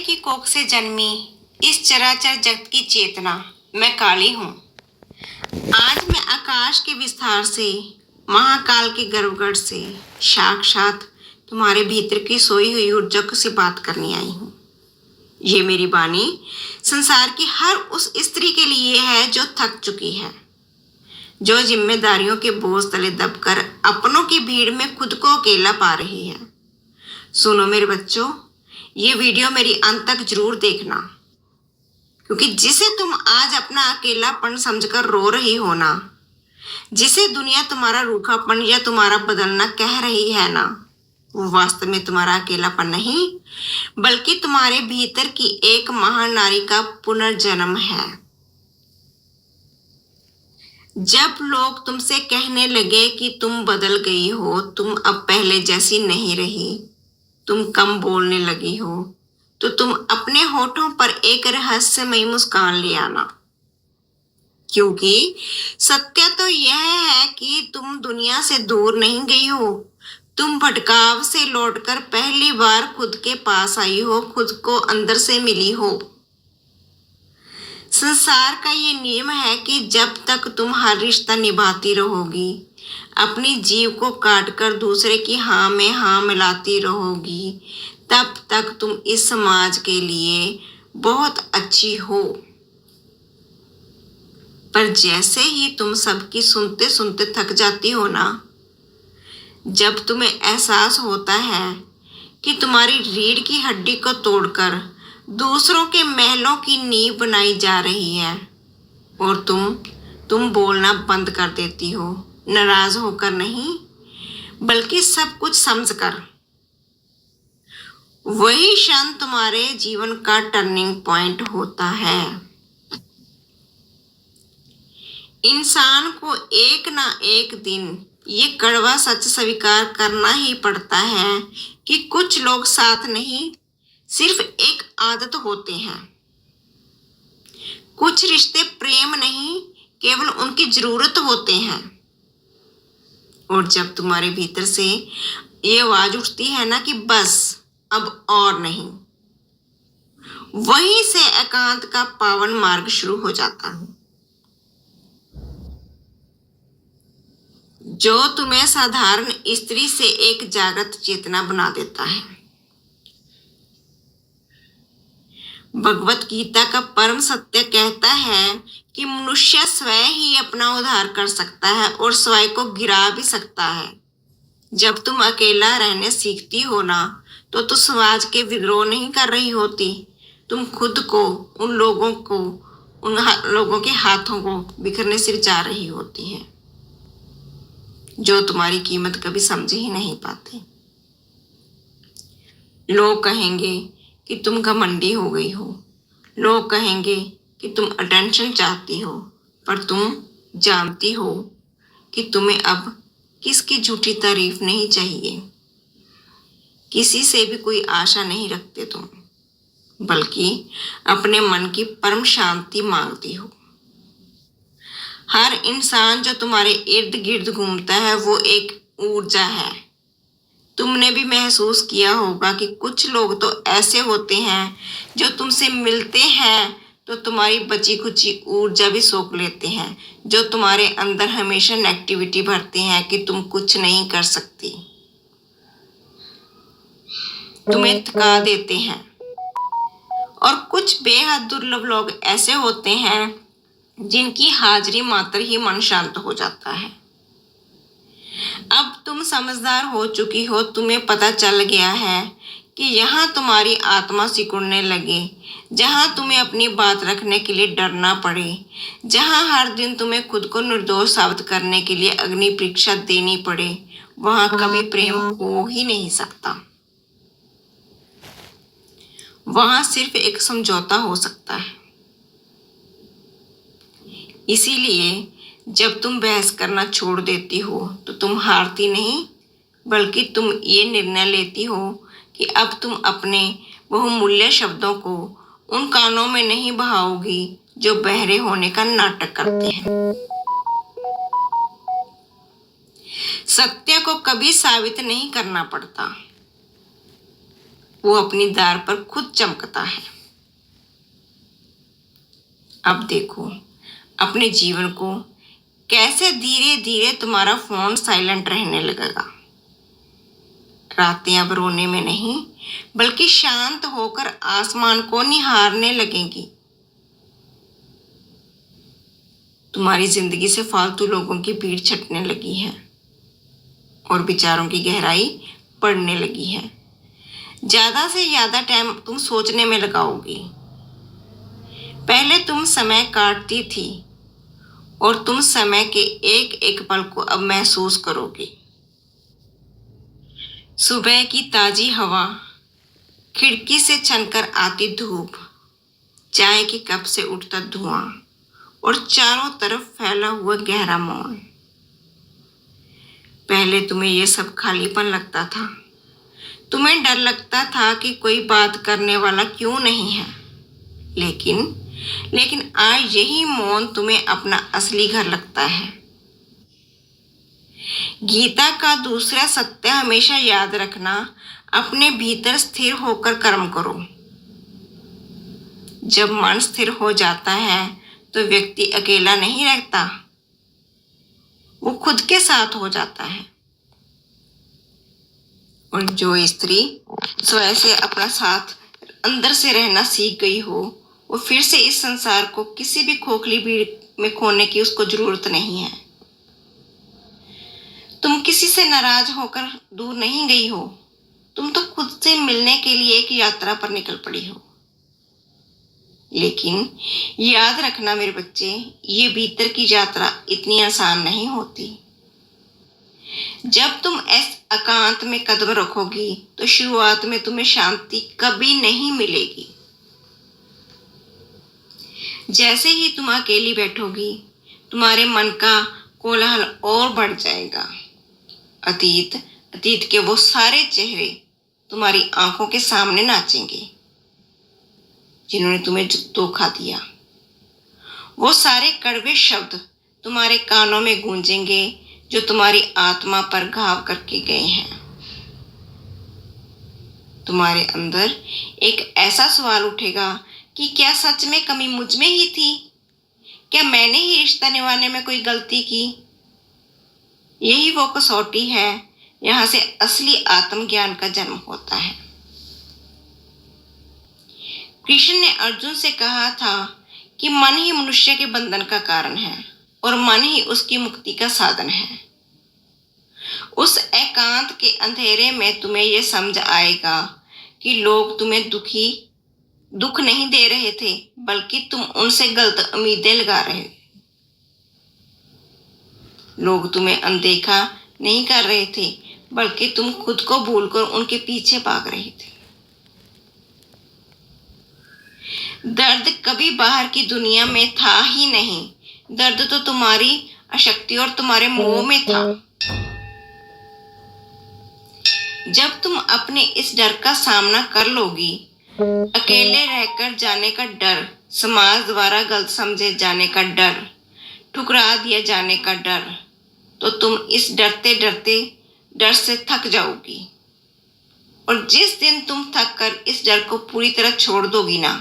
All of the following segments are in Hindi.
की कोख से जन्मी इस चराचर जगत की चेतना मैं काली हूँ। आज मैं आकाश के विस्तार से, महाकाल के गर्भगढ़ से साक्षात तुम्हारे भीतर की सोई हुई ऊर्जा से बात करने आई हूँ। ये मेरी वाणी संसार की हर उस स्त्री के लिए है जो थक चुकी है, जो जिम्मेदारियों के बोझ तले दबकर अपनों की भीड़ में खुद को अकेला पा रही है। सुनो मेरे बच्चों, ये वीडियो मेरी अंत तक जरूर देखना, क्योंकि जिसे तुम आज अपना अकेलापन समझकर रो रही हो ना, जिसे दुनिया तुम्हारा रूखापन या तुम्हारा बदलना कह रही है ना, वो वास्तव में तुम्हारा अकेलापन नहीं, बल्कि तुम्हारे भीतर की एक महान नारी का पुनर्जन्म है। जब लोग तुमसे कहने लगे कि तुम बदल गई हो, तुम अब पहले जैसी नहीं रही, तुम कम बोलने लगी हो, तो तुम अपने होठों पर एक रहस्यमयी मुस्कान ले आना, क्योंकि सत्य तो यह है कि तुम दुनिया से दूर नहीं गई हो। तुम भटकाव से लौटकर पहली बार खुद के पास आई हो, खुद को अंदर से मिली हो। संसार का ये नियम है कि जब तक तुम हर रिश्ता निभाती रहोगी, अपनी जीव को काटकर दूसरे की हाँ में हाँ मिलाती रहोगी, तब तक तुम इस समाज के लिए बहुत अच्छी हो। पर जैसे ही तुम सबकी सुनते सुनते थक जाती हो ना, जब तुम्हें एहसास होता है कि तुम्हारी रीढ़ की हड्डी को तोड़कर दूसरों के महलों की नींव बनाई जा रही है, और तुम बोलना बंद कर देती हो, नाराज होकर नहीं, बल्कि सब कुछ समझकर, वही क्षण तुम्हारे जीवन का टर्निंग पॉइंट होता है। इंसान को एक ना एक दिन ये कड़वा सच स्वीकार करना ही पड़ता है कि कुछ लोग साथ नहीं, सिर्फ एक आदत होते हैं। कुछ रिश्ते प्रेम नहीं, केवल उनकी जरूरत होते हैं। और जब तुम्हारे भीतर से ये आवाज उठती है ना कि बस अब और नहीं, वहीं से एकांत का पावन मार्ग शुरू हो जाता है, जो तुम्हें साधारण स्त्री से एक जागृत चेतना बना देता है। भगवत गीता का परम सत्य कहता है कि मनुष्य स्वयं ही अपना उद्धार कर सकता है और स्वयं को गिरा भी सकता है। जब तुम अकेला रहने सीखती हो ना, तो तुम समाज के विद्रोह नहीं कर रही होती, तुम खुद को, उन लोगों के हाथों को बिखरने से बचा रही होती है, जो तुम्हारी कीमत कभी समझ ही नहीं पाते। लोग कहेंगे कि तुम घमंडी हो गई हो, लोग कहेंगे कि तुम अटेंशन चाहती हो, पर तुम जानती हो कि तुम्हें अब किसकी झूठी तारीफ नहीं चाहिए, किसी से भी कोई आशा नहीं रखते तुम, बल्कि अपने मन की परम शांति मांगती हो। हर इंसान जो तुम्हारे इर्द गिर्द घूमता है वो एक ऊर्जा है। तुमने भी महसूस किया होगा कि कुछ लोग तो ऐसे होते हैं जो तुमसे मिलते हैं तो तुम्हारी बची खुची ऊर्जा भी सोख लेते हैं, जो तुम्हारे अंदर हमेशा नेगेटिविटी भरते हैं कि तुम कुछ नहीं कर सकती, तुम्हें थका देते हैं। और कुछ बेहद दुर्लभ लोग ऐसे होते हैं जिनकी हाजिरी मात्र ही मन शांत हो जाता है। अब तुम समझदार हो चुकी हो, तुम्हें पता चल गया है कि यहाँ तुम्हारी आत्मा सिकुड़ने लगे, जहाँ तुम्हें अपनी बात रखने के लिए डरना पड़े, जहाँ हर दिन तुम्हें खुद को निर्दोष साबित करने के लिए अग्नि परीक्षा देनी पड़े, वहाँ कभी प्रेम हो ही नहीं सकता। वहाँ सिर्फ एक समझौता हो सकता है। इसीलिए जब तुम बहस करना छोड़ देती हो तो तुम हारती नहीं, बल्कि तुम ये निर्णय लेती हो कि अब तुम अपने बहुमूल्य शब्दों को उन कानों में नहीं बहाओगी जो बहरे होने का नाटक करते हैं। सत्य को कभी साबित नहीं करना पड़ता, वो अपनी दार पर खुद चमकता है। अब देखो अपने जीवन को कैसे धीरे धीरे तुम्हारा फोन साइलेंट रहने लगेगा। रातें अब रोने में नहीं बल्कि शांत होकर आसमान को निहारने लगेंगी। तुम्हारी जिंदगी से फालतू लोगों की भीड़ छटने लगी है और विचारों की गहराई पड़ने लगी है। ज्यादा से ज्यादा टाइम तुम सोचने में लगाओगी। पहले तुम समय काटती थी और तुम समय के एक एक पल को अब महसूस करोगे। सुबह की ताजी हवा, खिड़की से छनकर आती धूप, चाय की कप से उठता धुआं और चारों तरफ फैला हुआ गहरा मौन। पहले तुम्हें यह सब खालीपन लगता था। तुम्हें डर लगता था कि कोई बात करने वाला क्यों नहीं है। लेकिन आज यही मौन तुम्हें अपना असली घर लगता है। गीता का दूसरा सत्य हमेशा याद रखना, अपने भीतर स्थिर होकर कर्म करो। जब मन स्थिर हो जाता है तो व्यक्ति अकेला नहीं रहता, वो खुद के साथ हो जाता है। और जो स्त्री स्वयं से अपना साथ अंदर से रहना सीख गई हो, वो फिर से इस संसार को किसी भी खोखली भीड़ में खोने की उसको जरूरत नहीं है। तुम किसी से नाराज होकर दूर नहीं गई हो, तुम तो खुद से मिलने के लिए एक यात्रा पर निकल पड़ी हो। लेकिन याद रखना मेरे बच्चे, ये भीतर की यात्रा इतनी आसान नहीं होती। जब तुम इस एकांत में कदम रखोगी तो शुरुआत में तुम्हें शांति कभी नहीं मिलेगी। जैसे ही तुम अकेली बैठोगी, तुम्हारे मन का कोलाहल और बढ़ जाएगा। अतीत के वो सारे चेहरे तुम्हारी आंखों के सामने नाचेंगे जिन्होंने तुम्हें धोखा दिया। वो सारे कड़वे शब्द तुम्हारे कानों में गूंजेंगे जो तुम्हारी आत्मा पर घाव करके गए हैं। तुम्हारे अंदर एक ऐसा सवाल उठेगा कि क्या सच में कमी मुझ में ही थी? क्या मैंने ही रिश्ता निभाने में कोई गलती की? यही वो कसौटी है, यहाँ से असली आत्मज्ञान का जन्म होता है। कृष्ण ने अर्जुन से कहा था कि मन ही मनुष्य के बंधन का कारण है और मन ही उसकी मुक्ति का साधन है। उस एकांत के अंधेरे में तुम्हें यह समझ आएगा कि लोग तुम्हें दुख नहीं दे रहे थे, बल्कि तुम उनसे गलत उम्मीदें लगा रहे। लोग तुम्हें अनदेखा नहीं कर रहे थे, बल्कि तुम खुद को भूलकर उनके पीछे भाग रहे थे। दर्द कभी बाहर की दुनिया में था ही नहीं, दर्द तो तुम्हारी अशक्ति और तुम्हारे मोह में था। जब तुम अपने इस डर का सामना कर लोगी, अकेले रहकर जाने का डर, समाज द्वारा गलत समझे जाने का डर, ठुकरा दिए जाने का डर, तो तुम इस डर से थक जाओगी। और जिस दिन तुम थक कर इस डर को पूरी तरह छोड़ दोगी ना,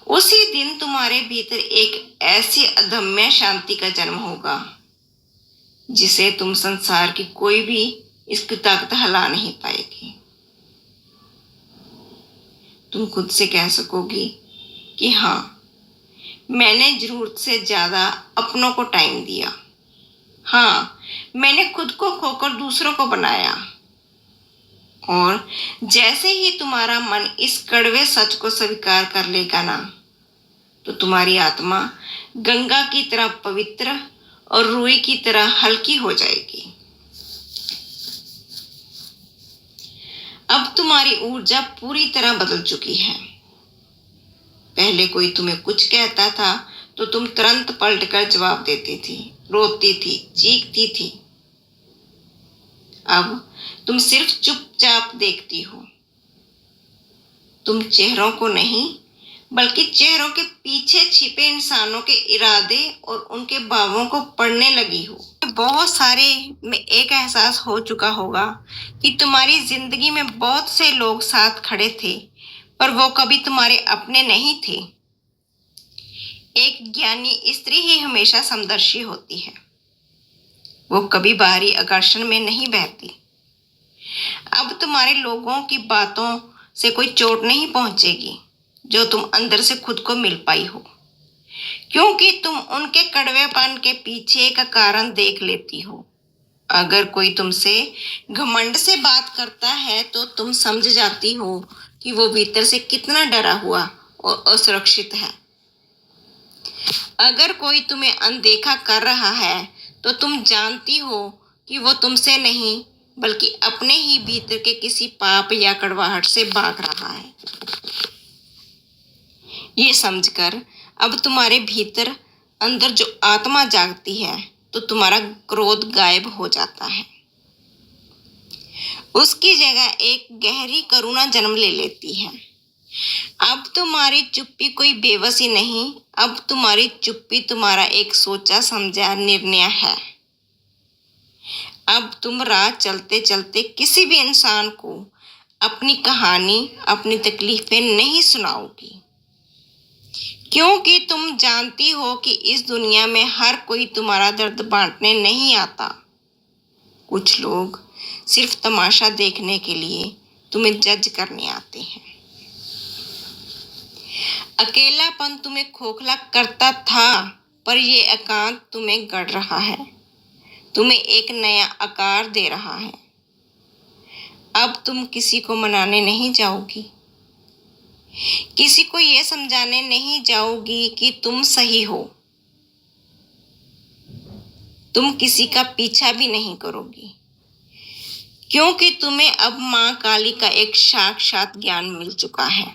उसी दिन तुम्हारे भीतर एक ऐसी अदम्य शांति का जन्म होगा जिसे तुम संसार की कोई भी इसकी ताकत हिला नहीं पाएगी। तुम खुद से कह सकोगी कि हाँ, मैंने जरूरत से ज्यादा अपनों को टाइम दिया। हाँ, मैंने खुद को खोकर दूसरों को बनाया। और जैसे ही तुम्हारा मन इस कड़वे सच को स्वीकार कर लेगा ना, तो तुम्हारी आत्मा गंगा की तरह पवित्र और रुई की तरह हल्की हो जाएगी। अब तुम्हारी ऊर्जा पूरी तरह बदल चुकी है। पहले कोई तुम्हें कुछ कहता था तो तुम तुरंत पलटकर जवाब देती थी, रोती थी, चीखती थी। अब तुम सिर्फ चुपचाप देखती हो। तुम चेहरों को नहीं, बल्कि चेहरों के पीछे छिपे इंसानों के इरादे और उनके भावों को पढ़ने लगी हो। बहुत सारे में एक एहसास हो चुका होगा कि तुम्हारी जिंदगी में बहुत से लोग साथ खड़े थे, पर वो कभी तुम्हारे अपने नहीं थे। एक ज्ञानी स्त्री ही हमेशा समदर्शी होती है। वो कभी बाहरी आकर्षण में नहीं बहती। अब तुम्हारे लोगों की बातों से कोई चोट नहीं पहुंचेगी जो तुम अंदर से खुद को मिल पाई हो, क्योंकि तुम उनके कड़वेपन के पीछे का कारण देख लेती हो। अगर कोई तुमसे घमंड से बात करता है तो तुम समझ जाती हो कि वो भीतर से कितना डरा हुआ और असुरक्षित है। अगर कोई तुम्हें अनदेखा कर रहा है तो तुम जानती हो कि वो तुमसे नहीं बल्कि अपने ही भीतर के किसी पाप या कड़वाहट से भाग रहा है। ये समझकर अब तुम्हारे भीतर अंदर जो आत्मा जागती है तो तुम्हारा क्रोध गायब हो जाता है। उसकी जगह एक गहरी करुणा जन्म ले लेती है। अब तुम्हारी चुप्पी कोई बेबसी नहीं, अब तुम्हारी चुप्पी तुम्हारा एक सोचा समझा निर्णय है। अब तुम राह चलते चलते किसी भी इंसान को अपनी कहानी, अपनी तकलीफें नहीं सुनाओगी, क्योंकि तुम जानती हो कि इस दुनिया में हर कोई तुम्हारा दर्द बांटने नहीं आता। कुछ लोग सिर्फ तमाशा देखने के लिए तुम्हें जज करने आते हैं। अकेलापन तुम्हें खोखला करता था, पर ये एकांत तुम्हें गढ़ रहा है, तुम्हें एक नया आकार दे रहा है। अब तुम किसी को मनाने नहीं जाओगी, किसी को ये समझाने नहीं जाओगी कि तुम सही हो। तुम किसी का पीछा भी नहीं करोगी, क्योंकि तुम्हें अब माँ काली का एक साक्षात ज्ञान मिल चुका है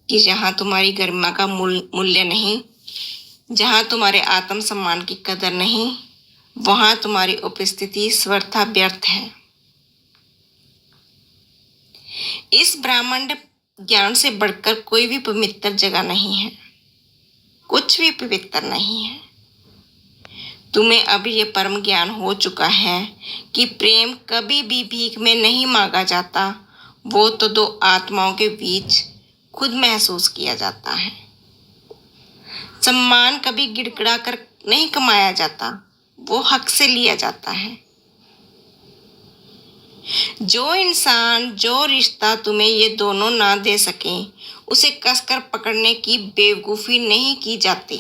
कि जहाँ तुम्हारी गरिमा का मूल्य नहीं, जहाँ तुम्हारे आत्म सम्मान की कदर नहीं, वहाँ तुम्हारी उपस्थिति स्वर्था व्यर्थ है। इस ब्रह्मांड ज्ञान से बढ़कर कोई भी पवित्र जगह नहीं है, कुछ भी पवित्र नहीं है। तुम्हें अब ये परम ज्ञान हो चुका है कि प्रेम कभी भी भीख में नहीं मांगा जाता, वो तो दो आत्माओं के बीच खुद महसूस किया जाता है। सम्मान कभी गिड़गिड़ा कर नहीं कमाया जाता, वो हक से लिया जाता है। जो इंसान, जो रिश्ता तुम्हें ये दोनों ना दे सके, उसे कसकर पकड़ने की बेवकूफ़ी नहीं की जाती,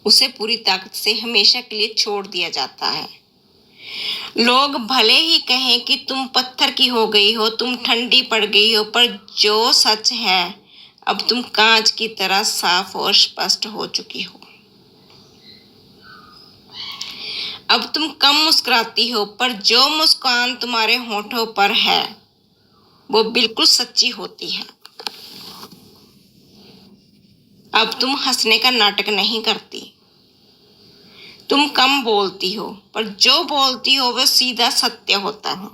उसे पूरी ताकत से हमेशा के लिए छोड़ दिया जाता है। लोग भले ही कहें कि तुम पत्थर की हो गई हो, तुम ठंडी पड़ गई हो, पर जो सच है, अब तुम कांच की तरह साफ और स्पष्ट हो चुकी हो। अब तुम कम मुस्कुराती हो, पर जो मुस्कान तुम्हारे होठों पर है वो बिल्कुल सच्ची होती है। अब तुम हंसने का नाटक नहीं करती। तुम कम बोलती हो, पर जो बोलती हो वह सीधा सत्य होता है।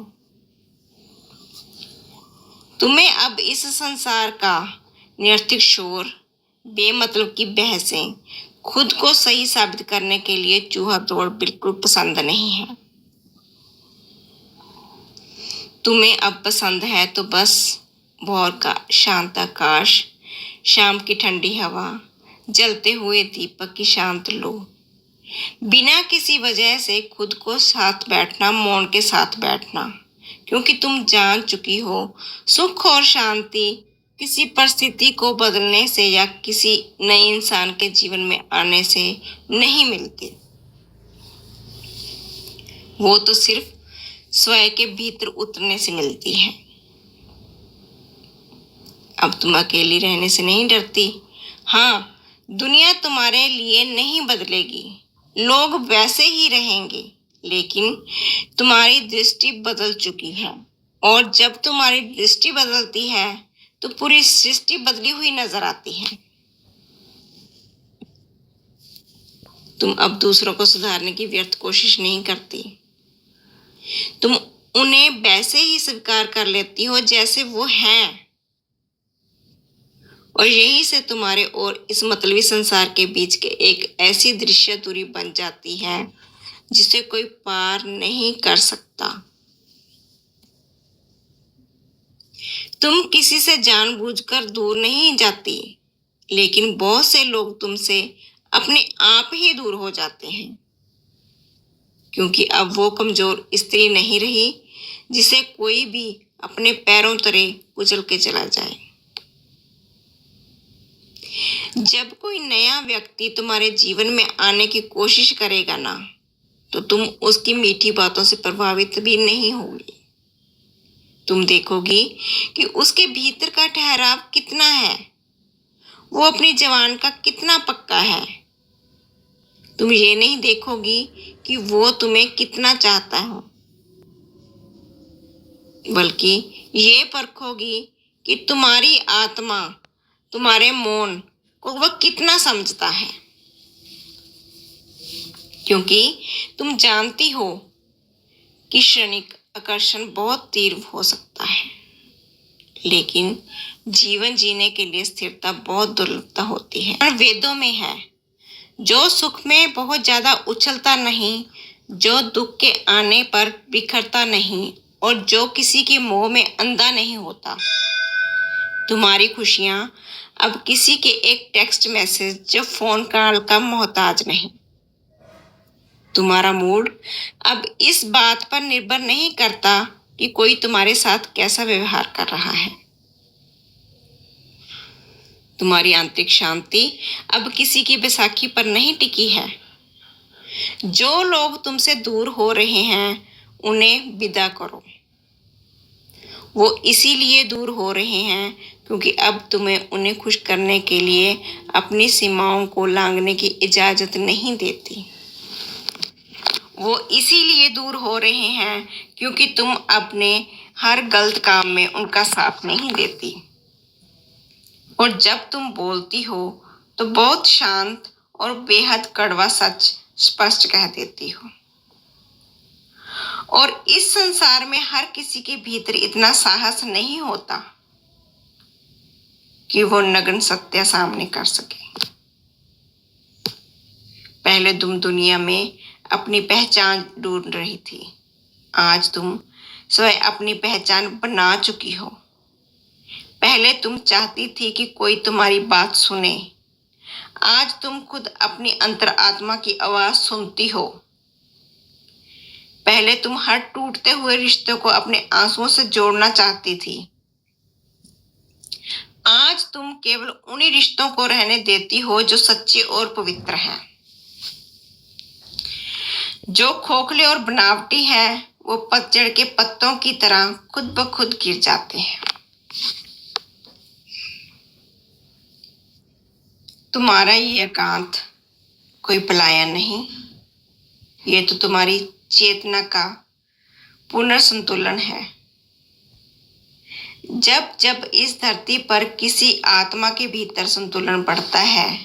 तुम्हें अब इस संसार का निरर्थक शोर, बेमतलब की बहसें, खुद को सही साबित करने के लिए चूहा दौड़ बिल्कुल पसंद नहीं है। तुम्हें अब पसंद है तो बस भोर का शांत आकाश, शाम की ठंडी हवा, जलते हुए दीपक की शांत लो, बिना किसी वजह से खुद को साथ बैठना, मौन के साथ बैठना, क्योंकि तुम जान चुकी हो सुख और शांति किसी परिस्थिति को बदलने से या किसी नए इंसान के जीवन में आने से नहीं मिलती। वो तो सिर्फ स्वयं के भीतर उतरने से मिलती है। अब तुम अकेली रहने से नहीं डरती। हाँ, दुनिया तुम्हारे लिए नहीं बदलेगी, लोग वैसे ही रहेंगे, लेकिन तुम्हारी दृष्टि बदल चुकी है, और जब तुम्हारी दृष्टि बदलती है तो पूरी सृष्टि बदली हुई नजर आती है। तुम अब दूसरों को सुधारने की व्यर्थ कोशिश नहीं करती। तुम उन्हें वैसे ही स्वीकार कर लेती हो जैसे वो हैं। और यहीं से तुम्हारे और इस मतलबी संसार के बीच के एक ऐसी दृश्य दूरी बन जाती है जिसे कोई पार नहीं कर सकता। तुम किसी से जानबूझकर दूर नहीं जाती, लेकिन बहुत से लोग तुमसे अपने आप ही दूर हो जाते हैं, क्योंकि अब वो कमजोर स्त्री नहीं रही जिसे कोई भी अपने पैरों तले कुचल के चला जाए। जब कोई नया व्यक्ति तुम्हारे जीवन में आने की कोशिश करेगा ना, तो तुम उसकी मीठी बातों से प्रभावित भी नहीं होगी। तुम देखोगी कि उसके भीतर का ठहराव कितना है, वो अपनी जबान का कितना पक्का है। तुम ये नहीं देखोगी कि वो तुम्हें कितना चाहता है, बल्कि ये परखोगी कि तुम्हारी आत्मा, तुम्हारे मौन को वह कितना समझता है। क्योंकि तुम जानती हो कि क्षणिक आकर्षण बहुत तीव्र हो सकता है, लेकिन जीवन जीने के लिए स्थिरता बहुत दुर्लभता होती है। और वेदों में है, जो सुख में बहुत ज्यादा उछलता नहीं, जो दुख के आने पर बिखरता नहीं, और जो किसी के मोह में अंधा नहीं होता। तुम्हारी खुशियां अब किसी के एक टेक्स्ट मैसेज या फोन कॉल का मोहताज नहीं। तुम्हारा मूड अब इस बात पर निर्भर नहीं करता कि कोई तुम्हारे साथ कैसा व्यवहार कर रहा है। तुम्हारी आंतरिक शांति अब किसी की बैसाखी पर नहीं टिकी है। जो लोग तुमसे दूर हो रहे हैं, उन्हें विदा करो। वो इसीलिए दूर हो रहे हैं क्योंकि अब तुम्हें उन्हें खुश करने के लिए अपनी सीमाओं को लांघने की इजाजत नहीं देती। वो इसीलिए दूर हो रहे हैं क्योंकि तुम अपने हर गलत काम में उनका साथ नहीं देती। और जब तुम बोलती हो तो बहुत शांत और बेहद कड़वा सच स्पष्ट कह देती हो। और इस संसार में हर किसी के भीतर इतना साहस नहीं होता कि वो नग्न सत्य सामने कर सके। पहले तुम दुनिया में अपनी पहचान ढूंढ रही थी, आज तुम स्वयं अपनी पहचान बना चुकी हो। पहले तुम चाहती थी कि कोई तुम्हारी बात सुने, आज तुम खुद अपनी अंतरात्मा की आवाज सुनती हो। पहले तुम हर टूटते हुए रिश्ते को अपने आंसुओं से जोड़ना चाहती थी, आज तुम केवल उन्हीं रिश्तों को रहने देती हो जो सच्चे और पवित्र हैं। जो खोखले और बनावटी हैं, वो पतझड़ के पत्तों की तरह खुद ब खुद गिर जाते हैं। तुम्हारा ये एकांत कोई पलायन नहीं, ये तो तुम्हारी चेतना का पुनर्संतुलन है। जब जब इस धरती पर किसी आत्मा के भीतर संतुलन बढ़ता है,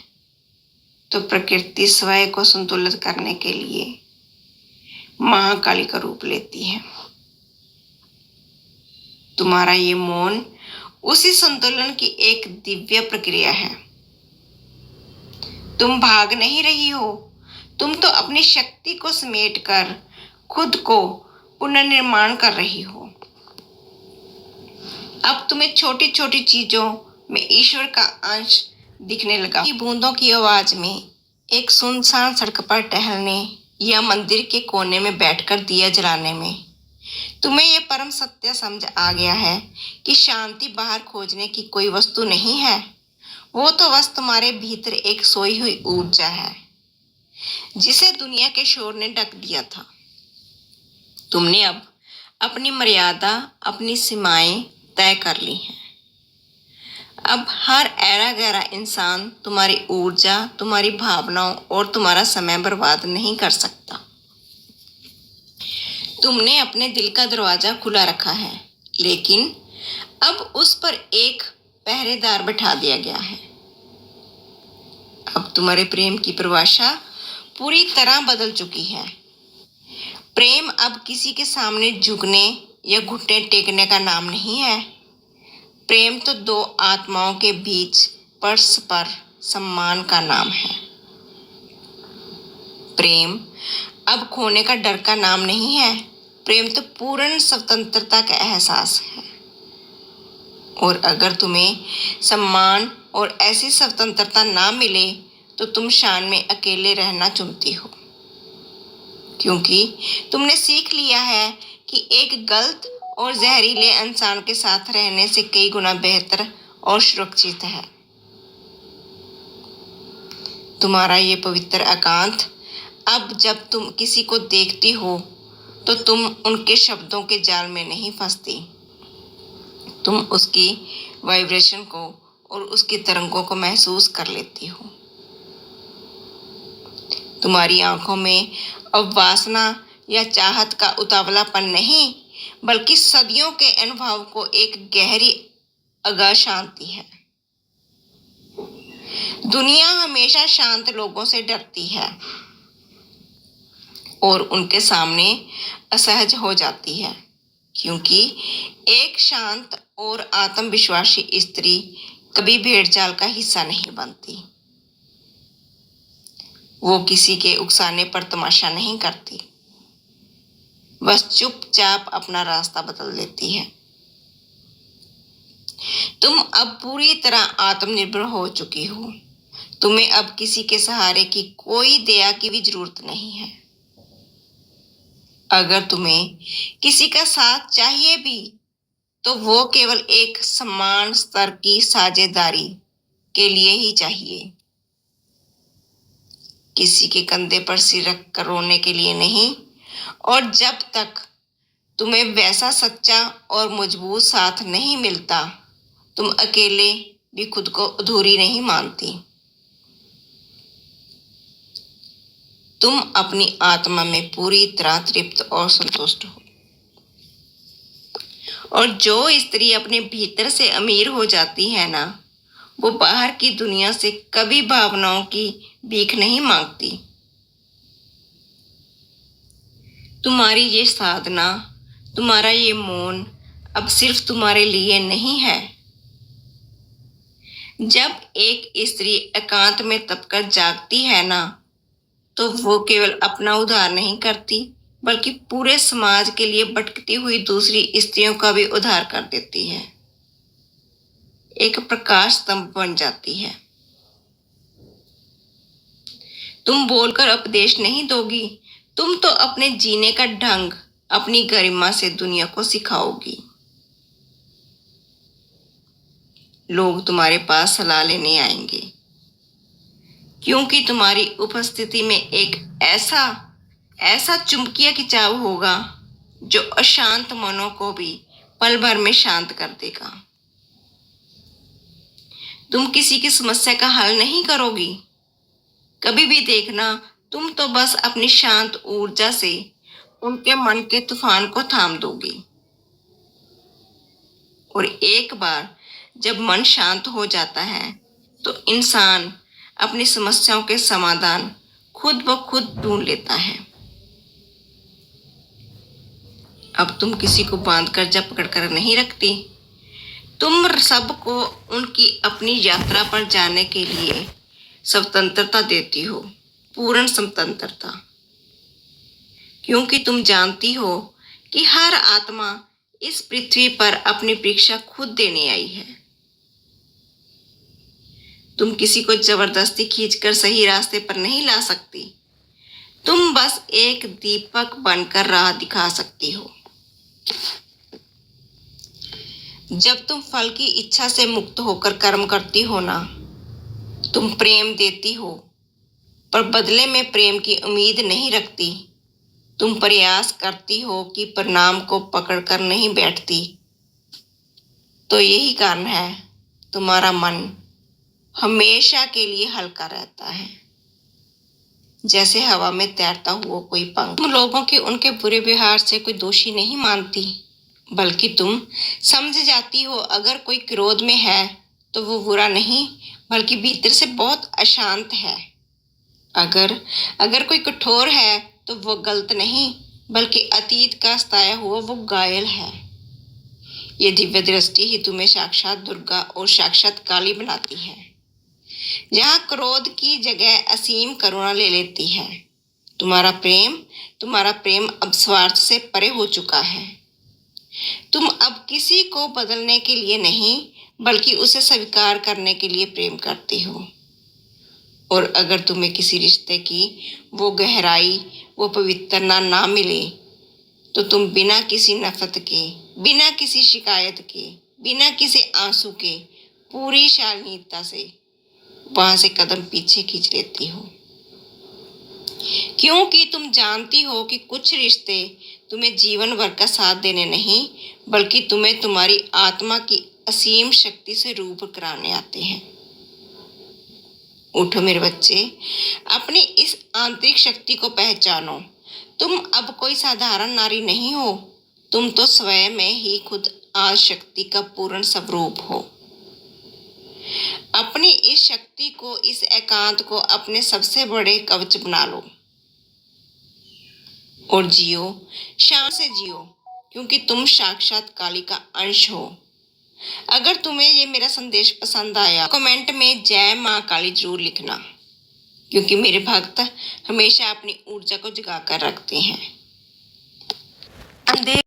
तो प्रकृति स्वयं को संतुलित करने के लिए महाकाली का रूप लेती है। तुम्हारा ये मौन उसी संतुलन की एक दिव्य प्रक्रिया है। तुम भाग नहीं रही हो, तुम तो अपनी शक्ति को समेटकर खुद को पुनर्निर्माण कर रही हो। अब तुम्हें छोटी छोटी चीजों में ईश्वर का अंश दिखने लगा। बूंदों की आवाज में, एक सुनसान सड़क पर टहलने या मंदिर के कोने में बैठकर दिया जलाने में तुम्हें यह परम सत्य समझ आ गया है कि शांति बाहर खोजने की कोई वस्तु नहीं है। वो तो बस तुम्हारे भीतर एक सोई हुई ऊर्जा है जिसे दुनिया के शोर ने ढक दिया था। तुमने अब अपनी मर्यादा, अपनी सीमाएं तय कर ली हैं। अब हर ऐरा गहरा इंसान तुम्हारी ऊर्जा, तुम्हारी भावनाओं और तुम्हारा समय बर्बाद नहीं कर सकता। तुमने अपने दिल का दरवाजा खुला रखा है, लेकिन अब उस पर एक पहरेदार बैठा दिया गया है। अब तुम्हारे प्रेम की परिभाषा पूरी तरह बदल चुकी है। प्रेम अब किसी के सामने झुकने या घुटने टेकने का नाम नहीं है। प्रेम तो दो आत्माओं के बीच परस्पर सम्मान का नाम है। प्रेम अब खोने का डर का नाम नहीं है। प्रेम तो पूर्ण स्वतंत्रता का एहसास है। और अगर तुम्हें सम्मान और ऐसी स्वतंत्रता ना मिले तो तुम शान में अकेले रहना चुनती हो, क्योंकि तुमने सीख लिया है कि एक गलत और जहरीले इंसान के साथ रहने से कई गुना बेहतर और सुरक्षित है। तुम्हारा ये पवित्र एकांत, अब जब तुम किसी को देखती हो तो तुम उनके शब्दों के जाल में नहीं फंसती। तुम उसकी वाइब्रेशन को और उसकी तरंगों को महसूस कर लेती हो। तुम्हारी आंखों में अब वासना या चाहत का उतावलापन नहीं, बल्कि सदियों के अनुभव को एक गहरी अगाध शांति है। दुनिया हमेशा शांत लोगों से डरती है और उनके सामने असहज हो जाती है, क्योंकि एक शांत और आत्मविश्वासी स्त्री कभी भेड़चाल का हिस्सा नहीं बनती। वो किसी के उकसाने पर तमाशा नहीं करती, बस चुपचाप अपना रास्ता बदल लेती है। तुम अब पूरी तरह आत्मनिर्भर हो चुकी हो। तुम्हें अब किसी के सहारे की, कोई दया की भी जरूरत नहीं है। अगर तुम्हें किसी का साथ चाहिए भी तो वो केवल एक समान स्तर की साझेदारी के लिए ही चाहिए, किसी के कंधे पर सिर रख कर रोने के लिए नहीं। और जब तक तुम्हें वैसा सच्चा और मजबूत साथ नहीं मिलता, तुम अकेले भी खुद को अधूरी नहीं मानती। तुम अपनी आत्मा में पूरी तरह तृप्त और संतुष्ट हो। और जो स्त्री अपने भीतर से अमीर हो जाती है ना, वो बाहर की दुनिया से कभी भावनाओं की भीख नहीं मांगती। तुम्हारी ये साधना, तुम्हारा ये मौन अब सिर्फ तुम्हारे लिए नहीं है। जब एक स्त्री एकांत में तपकर जागती है ना, तो वो केवल अपना उद्धार नहीं करती, बल्कि पूरे समाज के लिए भटकती हुई दूसरी स्त्रियों का भी उद्धार कर देती है। एक प्रकाश स्तंभ बन जाती है। तुम बोलकर उपदेश नहीं दोगी, तुम तो अपने जीने का ढंग अपनी गरिमा से दुनिया को सिखाओगी। लोग तुम्हारे पास सलाह लेने आएंगे, क्योंकि तुम्हारी उपस्थिति में एक ऐसा चुंबकीय खिंचाव होगा जो अशांत मनों को भी पल भर में शांत कर देगा। तुम किसी की समस्या का हल नहीं करोगी, कभी भी देखना। तुम तो बस अपनी शांत ऊर्जा से उनके मन के तूफान को थाम दोगी। और एक बार जब मन शांत हो जाता है तो इंसान अपनी समस्याओं के समाधान खुद ब खुद ढूंढ लेता है। अब तुम किसी को बांध कर जब पकड़ कर नहीं रखती, तुम सबको उनकी अपनी यात्रा पर जाने के लिए स्वतंत्रता देती हो, पूर्ण स्वतंत्रता, क्योंकि तुम जानती हो कि हर आत्मा इस पृथ्वी पर अपनी परीक्षा खुद देने आई है। तुम किसी को जबरदस्ती खींचकर सही रास्ते पर नहीं ला सकती, तुम बस एक दीपक बनकर राह दिखा सकती हो। जब तुम फल की इच्छा से मुक्त होकर कर्म करती हो ना, तुम प्रेम देती हो, पर बदले में प्रेम की उम्मीद नहीं रखती। तुम प्रयास करती हो कि परिणाम को पकड़कर नहीं बैठती। तो यही कारण है तुम्हारा मन हमेशा के लिए हल्का रहता है, जैसे हवा में तैरता हुआ कोई पंख। तुम लोगों के उनके बुरे व्यवहार से कोई दोषी नहीं मानती, बल्कि तुम समझ जाती हो अगर कोई क्रोध में है तो वो बुरा नहीं, बल्कि भीतर से बहुत अशांत है। अगर कोई कठोर है तो वो गलत नहीं, बल्कि अतीत का सताया हुआ वो घायल है। ये दिव्य दृष्टि ही तुम्हें साक्षात दुर्गा और साक्षात काली बनाती है। जहाँ क्रोध की जगह असीम करुणा ले लेती है। तुम्हारा प्रेम अब स्वार्थ से परे हो चुका है। तुम अब किसी को बदलने के लिए नहीं, बल्कि उसे स्वीकार करने के लिए प्रेम करती हो। और अगर तुम्हें किसी रिश्ते की वो गहराई, वो पवित्रता ना मिले, तो तुम बिना किसी नफरत के, बिना किसी शिकायत के, बिना किसी आंसू के, पूरी शालीनता से वहां से कदम पीछे खींच लेती हो। क्योंकि तुम जानती हो कि कुछ रिश्ते तुम्हें जीवन भर का साथ देने नहीं, बल्कि तुम्हें तुम्हारी आत्मा की असीम शक्ति से रूबरू कराने आते हैं। उठो मेरे बच्चे, अपनी इस आंतरिक शक्ति को पहचानो। तुम अब कोई साधारण नारी नहीं हो, तुम तो स्वयं में ही खुद आज शक्ति का पूर्ण स्वरूप हो। अपनी इस शक्ति को, इस एकांत को अपने सबसे बड़े कवच बना लो और जियो, शान से जियो, क्योंकि तुम साक्षात काली का अंश हो। अगर तुम्हें ये मेरा संदेश पसंद आया, कमेंट में जय माँ काली जरूर लिखना, क्योंकि मेरे भक्त हमेशा अपनी ऊर्जा को जगा कर रखते हैं। अंधेरे